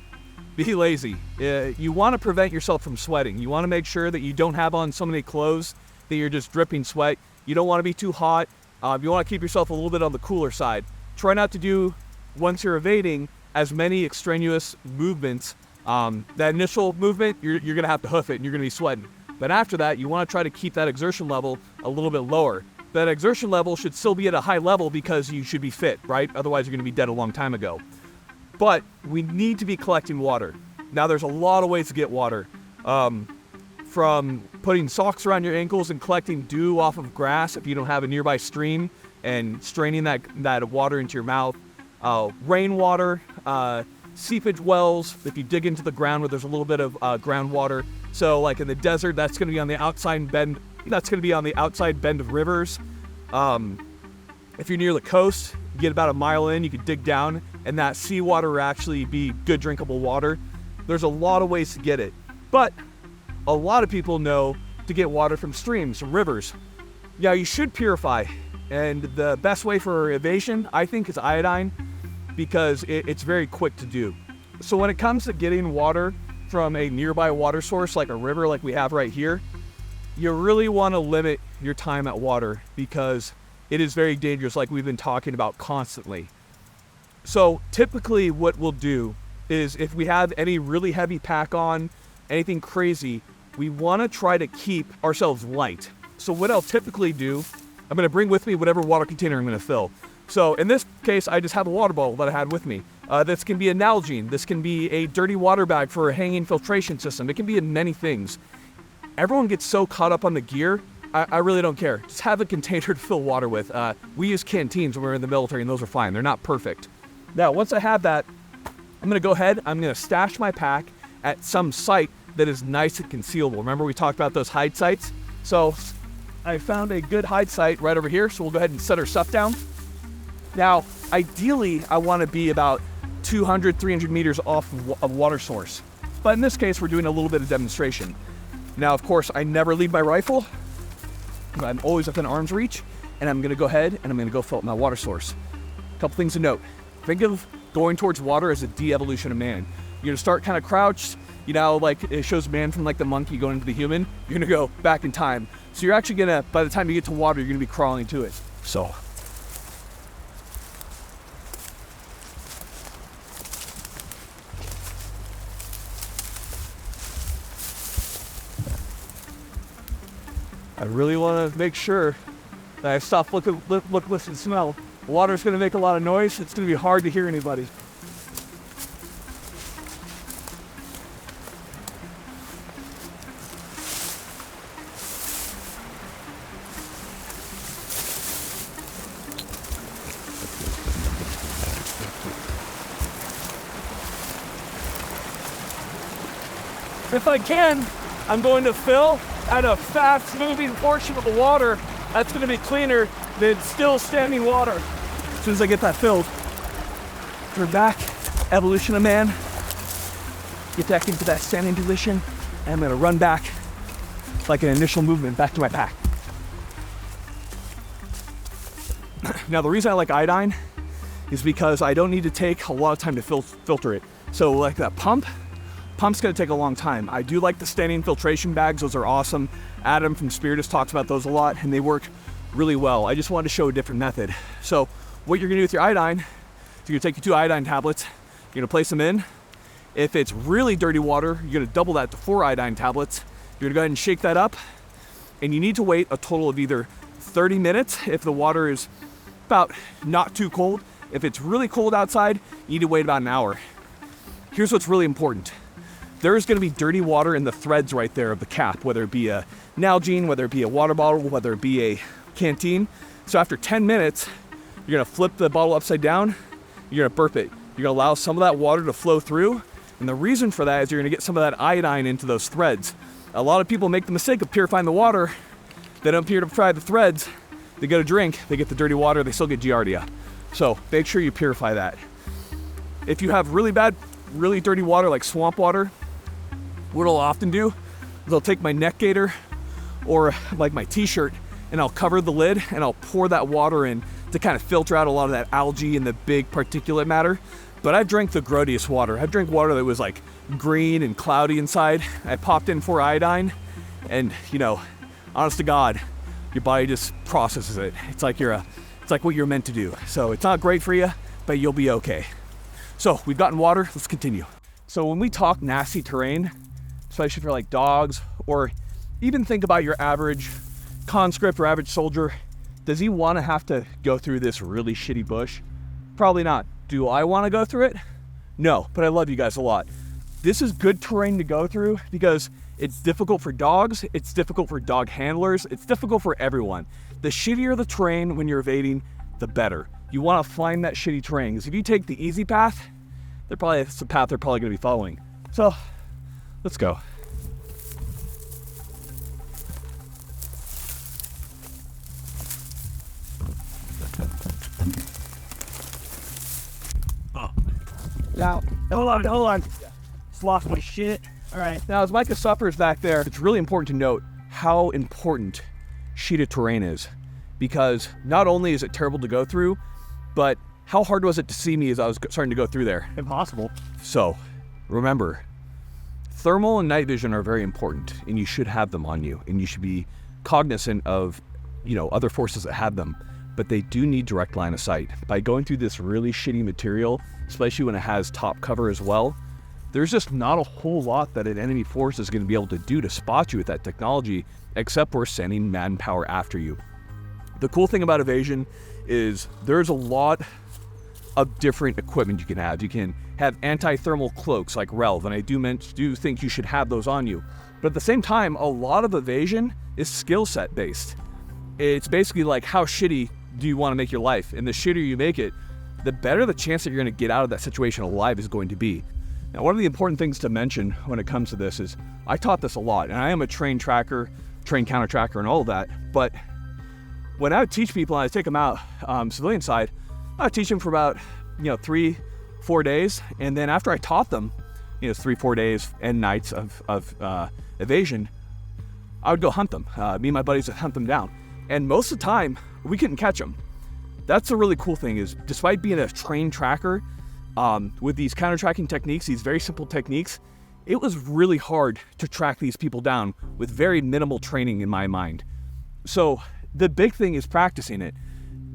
be lazy. You want to prevent yourself from sweating. You want to make sure that you don't have on so many clothes that you're just dripping sweat. You don't want to be too hot. You want to keep yourself a little bit on the cooler side. Try not to do, once you're evading, as many extraneous movements. That initial movement, you're going to have to hoof it and you're going to be sweating. But after that, you want to try to keep that exertion level a little bit lower. That exertion level should still be at a high level because you should be fit, right? Otherwise, you're going to be dead a long time ago. But we need to be collecting water. Now, there's a lot of ways to get water. From putting socks around your ankles and collecting dew off of grass if you don't have a nearby stream and straining that water into your mouth. Rainwater, seepage wells, if you dig into the ground where there's a little bit of groundwater. So like in the desert, that's going to be on the outside bend. That's going to be on the outside bend of rivers. If you're near the coast, you get about a mile in, you can dig down, and that seawater will actually be good drinkable water. There's a lot of ways to get it. But a lot of people know to get water from streams, from rivers. Yeah, you should purify. And the best way for evasion, I think, is iodine, because it's very quick to do. So when it comes to getting water from a nearby water source, like a river like we have right here, you really want to limit your time at water because it is very dangerous, like we've been talking about constantly. So typically what we'll do is if we have any really heavy pack on, anything crazy, we want to try to keep ourselves light. So what I'll typically do, I'm going to bring with me whatever water container I'm going to fill. So in this case, I just have a water bottle that I had with me. This can be a Nalgene. This can be a dirty water bag for a hanging filtration system. It can be in many things. Everyone gets so caught up on the gear. I really don't care. Just have a container to fill water with. We use canteens when we're in the military, and those are fine. They're not perfect. Now, once I have that, I'm going to go ahead. I'm going to stash my pack at some site that is nice and concealable. Remember we talked about those hide sites? So I found a good hide site right over here. So we'll go ahead and set our stuff down. Now, ideally, I want to be about 200, 300 meters off a water source. But in this case, we're doing a little bit of demonstration. Now, of course, I never leave my rifle. I'm always within arm's reach. And I'm going to go ahead and I'm going to go fill up my water source. A couple things to note. Think of going towards water as a de-evolution of man. You're going to start kind of crouched, you know, like it shows man from like the monkey going into the human. You're going to go back in time. So you're actually going to, by the time you get to water, you're going to be crawling to it. So I really want to make sure that I stop, look, listen, smell. The water's going to make a lot of noise. It's going to be hard to hear anybody. If I can, I'm going to fill at a fast-moving portion of the water that's going to be cleaner than still standing water. As soon as I get that filled, turn back, evolution of man, get back into that standing position, and I'm going to run back like an initial movement back to my pack. Now, the reason I like iodine is because I don't need to take a lot of time to filter it. So like that pump's gonna take a long time. I do like the standing filtration bags. Those are awesome. Adam from Spiritus talks about those a lot, and they work really well. I just wanted to show a different method. So what you're gonna do with your iodine, is you're gonna take your 2 iodine tablets, you're gonna place them in. If it's really dirty water, you're gonna double that to 4 iodine tablets. You're gonna go ahead and shake that up, and you need to wait a total of either 30 minutes if the water is about not too cold. If it's really cold outside, you need to wait about an hour. Here's what's really important. There's going to be dirty water in the threads right there of the cap, whether it be a Nalgene, whether it be a water bottle, whether it be a canteen. So after 10 minutes, you're going to flip the bottle upside down, you're going to burp it. You're going to allow some of that water to flow through. And the reason for that is you're going to get some of that iodine into those threads. A lot of people make the mistake of purifying the water. They don't purify the threads. They go to drink, they get the dirty water, they still get Giardia. So make sure you purify that. If you have really bad, really dirty water like swamp water, what I'll often do is I'll take my neck gaiter or like my t-shirt and I'll cover the lid and I'll pour that water in to kind of filter out a lot of that algae and the big particulate matter. But I've drank the grodiest water. I've drank water that was like green and cloudy inside. I popped in 4 iodine and, you know, honest to God, your body just processes it. It's like what you're meant to do. So it's not great for you, but you'll be okay. So we've gotten water, let's continue. So when we talk nasty terrain, especially for like dogs, or even think about your average conscript or average soldier, does he want to have to go through this really shitty bush? Probably not. Do I want to go through it? No, but I love you guys a lot. This is good terrain to go through because it's difficult for dogs, it's difficult for dog handlers, it's difficult for everyone. The shittier the terrain when you're evading, the better. You want to find that shitty terrain, because if you take the easy path, it's the path they're probably going to be following. So, let's go. Now, hold on. Just lost my shit. All right. Now, as Micah suffers back there, it's really important to note how important sheeted terrain is, because not only is it terrible to go through, but how hard was it to see me as I was starting to go through there? Impossible. So, remember, thermal and night vision are very important, and you should have them on you, and you should be cognizant of, other forces that have them, but they do need direct line of sight. By going through this really shitty material, especially when it has top cover as well, there's just not a whole lot that an enemy force is going to be able to do to spot you with that technology, except for sending manpower after you. The cool thing about evasion is there's a lot of different equipment you can have. You can have anti-thermal cloaks like Relv, and I do think you should have those on you. But at the same time, a lot of evasion is skill set based. It's basically like, how shitty do you want to make your life? And the shittier you make it, the better the chance that you're going to get out of that situation alive is going to be. Now, one of the important things to mention when it comes to this is, I taught this a lot, and I am a trained tracker, trained counter tracker, and all of that. But when I would teach people and I would take them out, civilian side, I would teach them for about 3-4 days, and then after I taught them 3-4 days and nights of evasion, I would go hunt them. Me and my buddies would hunt them down, and most of the time we couldn't catch them. That's a really cool thing, is despite being a trained tracker, with these counter-tracking techniques, these very simple techniques, it was really hard to track these people down with very minimal training in my mind. So the big thing is practicing it.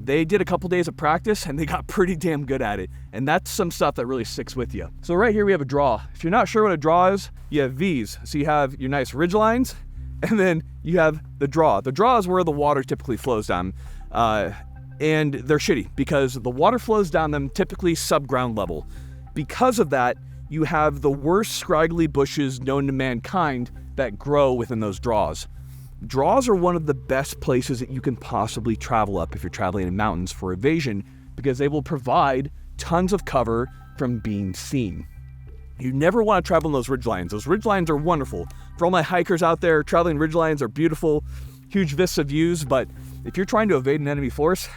They did a couple days of practice and they got pretty damn good at it. And that's some stuff that really sticks with you. So right here we have a draw. If you're not sure what a draw is, you have V's. So you have your nice ridge lines And then you have the draw. The draw is where the water typically flows down. And they're shitty because the water flows down them typically sub-ground level. Because of that, you have the worst scraggly bushes known to mankind that grow within those draws. Draws are one of the best places that you can possibly travel up if you're traveling in mountains for evasion, because they will provide tons of cover from being seen. You never want to travel in those ridgelines. Those ridgelines are wonderful. For all my hikers out there, traveling ridgelines are beautiful, huge vista views, but if you're trying to evade an enemy force,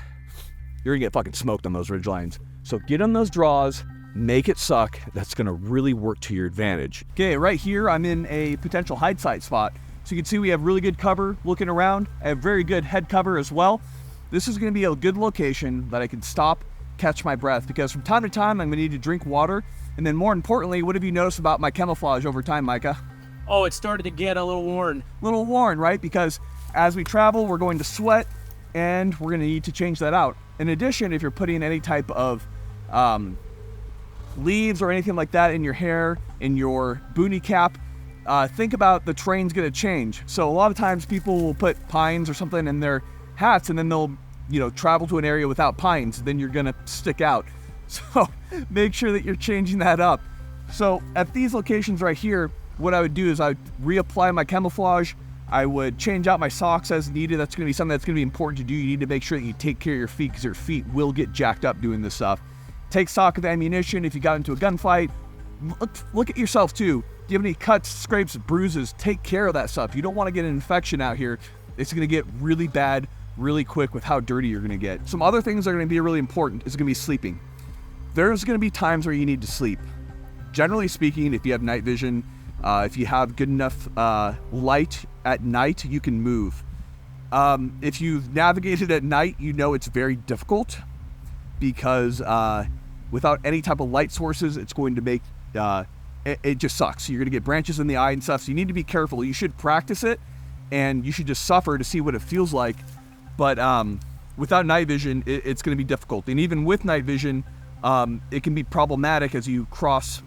you're gonna get fucking smoked on those ridgelines. So get on those draws, make it suck. That's gonna really work to your advantage. Okay, right here, I'm in a potential HideSite spot. So you can see we have really good cover looking around. I have very good head cover as well. This is gonna be a good location that I can stop, catch my breath, because from time to time, I'm gonna need to drink water. And then more importantly, what have you noticed about my camouflage over time, Micah? Oh, it started to get a little worn. Little worn, right? Because as we travel, we're going to sweat, and we're gonna need to change that out. In addition, if you're putting any type of leaves or anything like that in your hair, in your boonie cap, think about the terrain's gonna change. So a lot of times people will put pines or something in their hats, and then they'll, travel to an area without pines, then you're gonna stick out. So make sure that you're changing that up. So at these locations right here, what I would do is I would reapply my camouflage. I would change out my socks as needed. That's gonna be something that's gonna be important to do. You need to make sure that you take care of your feet, because your feet will get jacked up doing this stuff. Take stock of ammunition. If you got into a gunfight, look at yourself too. Do you have any cuts, scrapes, bruises? Take care of that stuff. You don't wanna get an infection out here. It's gonna get really bad really quick with how dirty you're gonna get. Some other things that are gonna be really important is gonna be sleeping. There's gonna be times where you need to sleep. Generally speaking, if you have night vision, if you have good enough light at night, you can move. If you've navigated at night, you know it's very difficult, because without any type of light sources, it's going to make, it just sucks. You're gonna get branches in the eye and stuff, so you need to be careful. You should practice it, and you should just suffer to see what it feels like. But without night vision, it's gonna be difficult. And even with night vision, it can be problematic as you cross,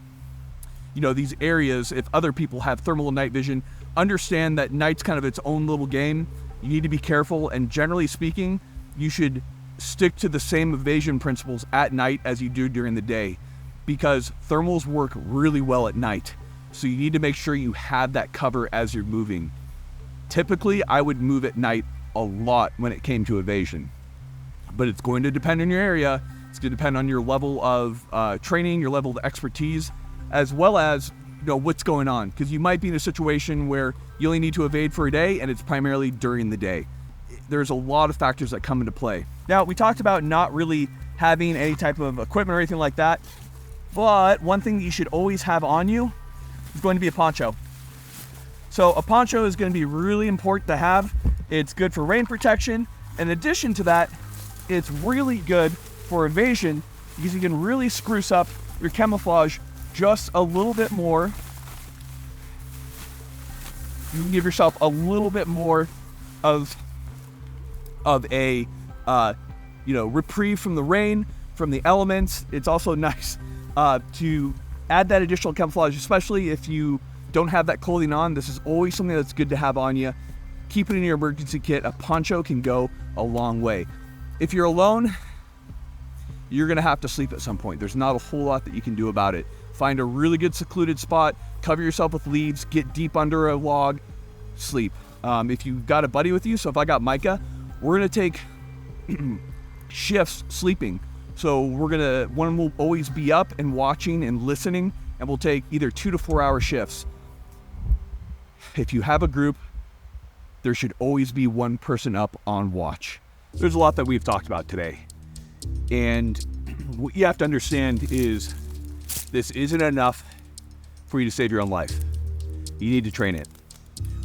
these areas. If other people have thermal night vision, understand that night's kind of its own little game. You need to be careful, and generally speaking, you should stick to the same evasion principles at night as you do during the day, because thermals work really well at night. So you need to make sure you have that cover as you're moving. Typically, I would move at night a lot when it came to evasion, but it's going to depend on your area. It's going to depend on your level of training, your level of expertise, as well as what's going on, because you might be in a situation where you only need to evade for a day, and it's primarily during the day. There's a lot of factors that come into play. Now, we talked about not really having any type of equipment or anything like that, but one thing that you should always have on you is going to be a poncho. So a poncho is going to be really important to have. It's good for rain protection. In addition to that, it's really good for evasion, because you can really spruce up your camouflage just a little bit more. You can give yourself a little bit more of a reprieve from the rain, from the elements. It's also nice to add that additional camouflage, especially if you don't have that clothing on. This is always something that's good to have on you. Keep it in your emergency kit. A poncho can go a long way. If you're alone, you're gonna have to sleep at some point. There's not a whole lot that you can do about it. Find a really good secluded spot, cover yourself with leaves, get deep under a log, sleep. If you've got a buddy with you, so if I got Micah, we're gonna take shifts sleeping. So one will always be up and watching and listening, and we'll take either 2 to 4 hour shifts. If you have a group, there should always be one person up on watch. There's a lot that we've talked about today. And what you have to understand is this isn't enough for you to save your own life. You need to train it.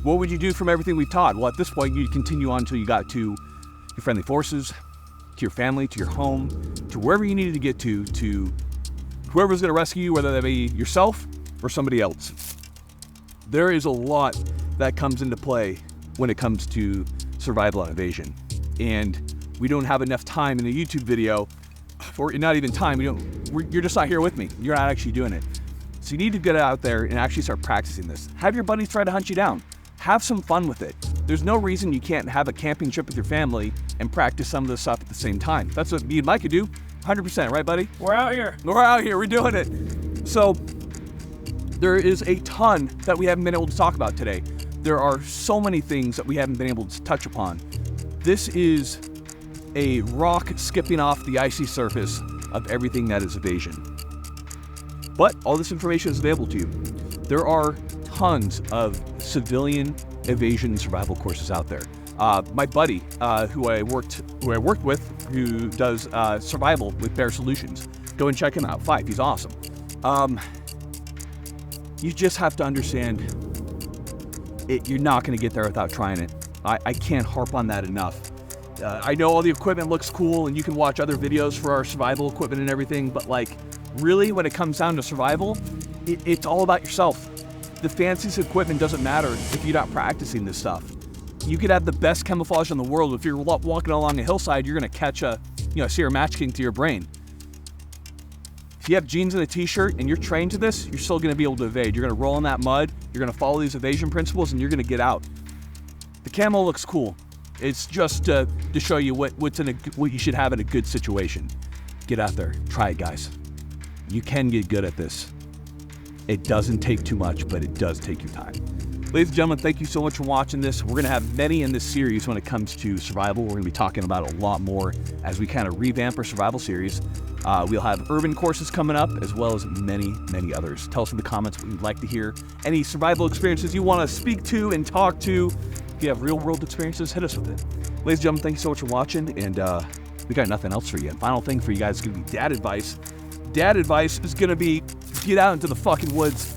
What would you do from everything we've taught? Well, at this point, you'd continue on until you got to your friendly forces, to your family, to your home, to wherever you needed to get to whoever's gonna rescue you, whether that be yourself or somebody else. There is a lot that comes into play when it comes to survival and evasion. And we don't have enough time in a YouTube video, or not even time, you're just not here with me. You're not actually doing it. So you need to get out there and actually start practicing this. Have your buddies try to hunt you down. have some fun with it. There's no reason you can't have a camping trip with your family and practice some of this stuff at the same time. That's what me and Mike could do, 100%, right, buddy? We're out here. We're out here, we're doing it. So there is a ton that we haven't been able to talk about today. There are so many things that we haven't been able to touch upon. This is a rock skipping off the icy surface of everything that is evasion. But all this information is available to you. There are tons of civilian evasion and survival courses out there. My buddy, who I worked with, who does survival with Bear Solutions, go and check him out. 5, he's awesome. You just have to understand, you're not going to get there without trying it. I can't harp on that enough. I know all the equipment looks cool, and you can watch other videos for our survival equipment and everything, but like, really, when it comes down to survival, it's all about yourself. The fanciest equipment doesn't matter if you're not practicing this stuff. You could have the best camouflage in the world. If you're walking along a hillside, you're gonna catch a Sierra Match King to your brain. If you have jeans and a t-shirt and you're trained to this, you're still gonna be able to evade. You're gonna roll in that mud, you're gonna follow these evasion principles, and you're gonna get out. The camo looks cool. It's just to show you what you should have in a good situation. Get out there, try it, guys. You can get good at this. It doesn't take too much, but it does take your time. Ladies and gentlemen, thank you so much for watching this. We're gonna have many in this series when it comes to survival. We're gonna be talking about a lot more as we kind of revamp our survival series. We'll have urban courses coming up, as well as many, many others. Tell us in the comments what you'd like to hear. Any survival experiences you wanna speak to and talk to. If you have real world experiences, hit us with it. Ladies and gentlemen, thank you so much for watching, and we got nothing else for you. And final thing for you guys is gonna be dad advice. Dad advice is gonna be get out into the fucking woods.